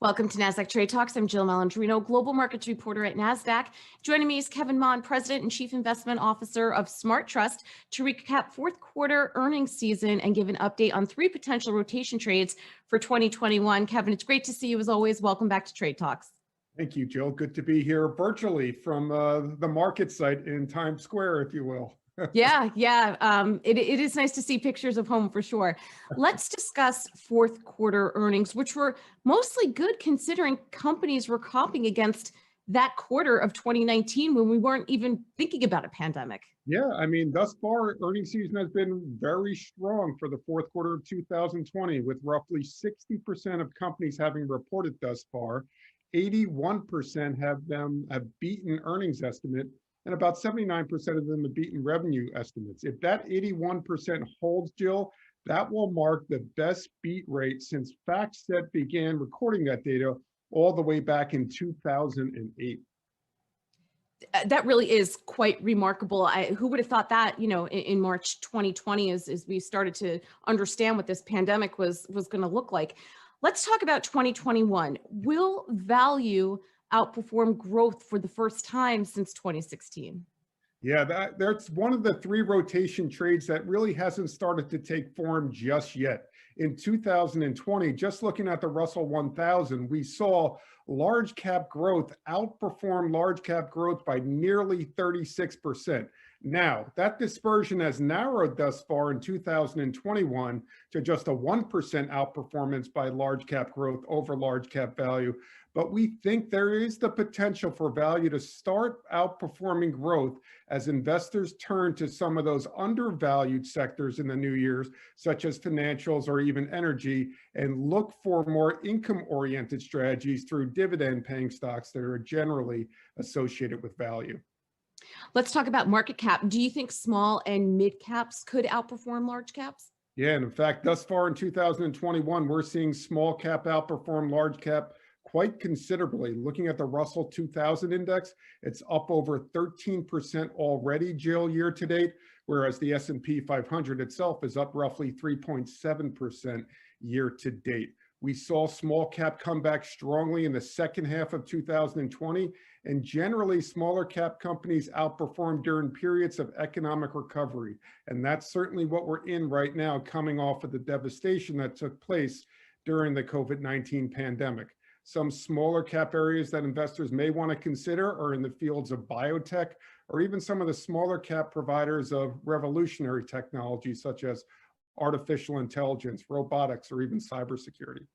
Welcome to Nasdaq Trade Talks. I'm Jill Malandrino, global markets reporter at Nasdaq. Joining me is Kevin Mahn, President and Chief Investment Officer of SmartTrust, to recap fourth quarter earnings season and give an update on three potential rotation trades for 2021. Kevin, it's great to see you as always. Welcome back to Trade Talks. Thank you, Jill. Good to be here virtually from the market site in Times Square, if you will. Yeah. It is nice to see pictures of home for sure. Let's discuss fourth quarter earnings, which were mostly good considering companies were comping against that quarter of 2019 when we weren't even thinking about a pandemic. Yeah, I mean, thus far, earnings season has been very strong for the fourth quarter of 2020, with roughly 60% of companies having reported thus far. 81% have beaten earnings estimate, and about 79% of them have beaten revenue estimates. If that 81% holds, Jill, that will mark the best beat rate since FactSet began recording that data all the way back in 2008. That really is quite remarkable. Who would have thought that, in March 2020, as we started to understand what this pandemic was going to look like. Let's talk about 2021. Will value outperform growth for the first time since 2016? Yeah, that's one of the three rotation trades that really hasn't started to take form just yet. In 2020, just looking at the Russell 1000, we saw large cap growth outperform large cap growth by nearly 36%. Now, that dispersion has narrowed thus far in 2021 to just a 1% outperformance by large cap growth over large cap value. But we think there is the potential for value to start outperforming growth as investors turn to some of those undervalued sectors in the new years, such as financials or even energy, and look for more income-oriented strategies through dividend-paying stocks that are generally associated with value. Let's talk about market cap. Do you think small and mid caps could outperform large caps? Yeah, and in fact, thus far in 2021, we're seeing small cap outperform large cap quite considerably. Looking at the Russell 2000 index, it's up over 13% already, Jill, year to date, whereas the S&P 500 itself is up roughly 3.7% year to date. We saw small cap come back strongly in the second half of 2020, and generally smaller cap companies outperformed during periods of economic recovery. And that's certainly what we're in right now, coming off of the devastation that took place during the COVID-19 pandemic. Some smaller cap areas that investors may want to consider are in the fields of biotech, or even some of the smaller cap providers of revolutionary technologies such as artificial intelligence, robotics, or even cybersecurity.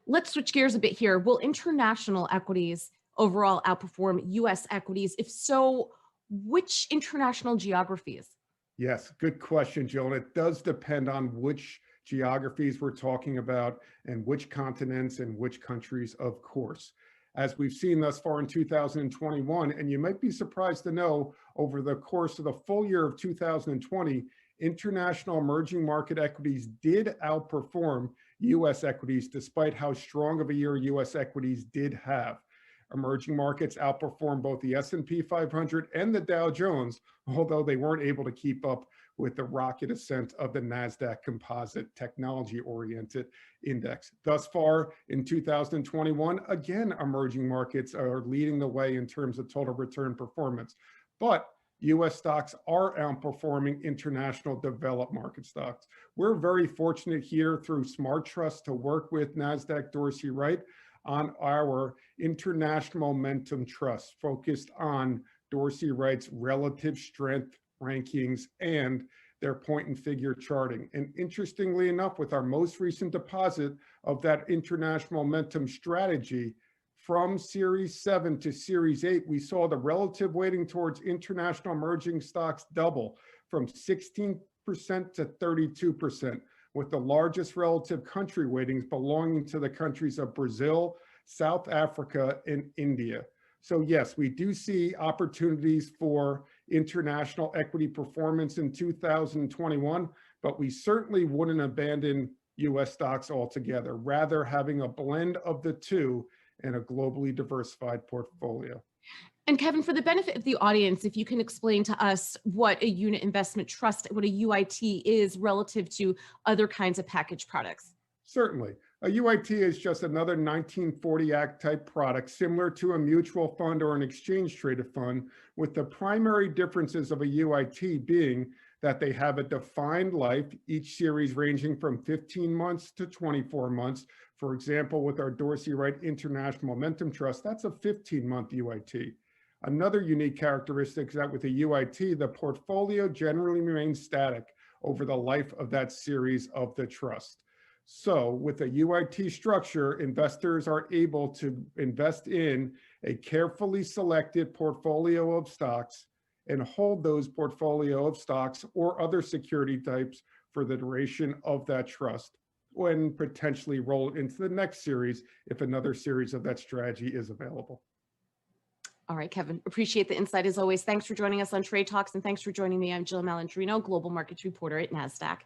Let's switch gears a bit here. Will international equities overall outperform US equities? If so, which international geographies? Yes, good question, Jill. And it does depend on which geographies we're talking about and which continents and which countries, of course. As we've seen thus far in 2021, and you might be surprised to know, over the course of the full year of 2020, international emerging market equities did outperform US equities, despite how strong of a year US equities did have. Emerging markets outperformed both the S&P 500 and the Dow Jones, although they weren't able to keep up with the rocket ascent of the Nasdaq Composite technology-oriented index. Thus far in 2021, again, emerging markets are leading the way in terms of total return performance. But US stocks are outperforming international developed market stocks. We're very fortunate here through SmartTrust to work with Nasdaq Dorsey Wright on our International Momentum Trust, focused on Dorsey Wright's relative strength rankings and their point and figure charting. And interestingly enough, with our most recent deposit of that international momentum strategy, from Series 7 to Series 8, we saw the relative weighting towards international emerging stocks double from 16% to 32%, with the largest relative country weightings belonging to the countries of Brazil, South Africa, and India. So yes, we do see opportunities for international equity performance in 2021, but we certainly wouldn't abandon US stocks altogether, rather having a blend of the two in a globally diversified portfolio. And Kevin, for the benefit of the audience, if you can explain to us what a unit investment trust, what a UIT is relative to other kinds of packaged products. Certainly. A UIT is just another 1940 Act type product similar to a mutual fund or an exchange traded fund, with the primary differences of a UIT being that they have a defined life, each series ranging from 15 months to 24 months. For example, with our Dorsey Wright International Momentum Trust, that's a 15-month UIT. Another unique characteristic is that with a UIT, the portfolio generally remains static over the life of that series of the trust. So with a UIT structure, investors are able to invest in a carefully selected portfolio of stocks and hold those portfolio of stocks or other security types for the duration of that trust, when potentially roll it into the next series if another series of that strategy is available. All right, Kevin, appreciate the insight as always. Thanks for joining us on Trade Talks, and thanks for joining me. I'm Jill Malandrino, Global Markets Reporter at Nasdaq.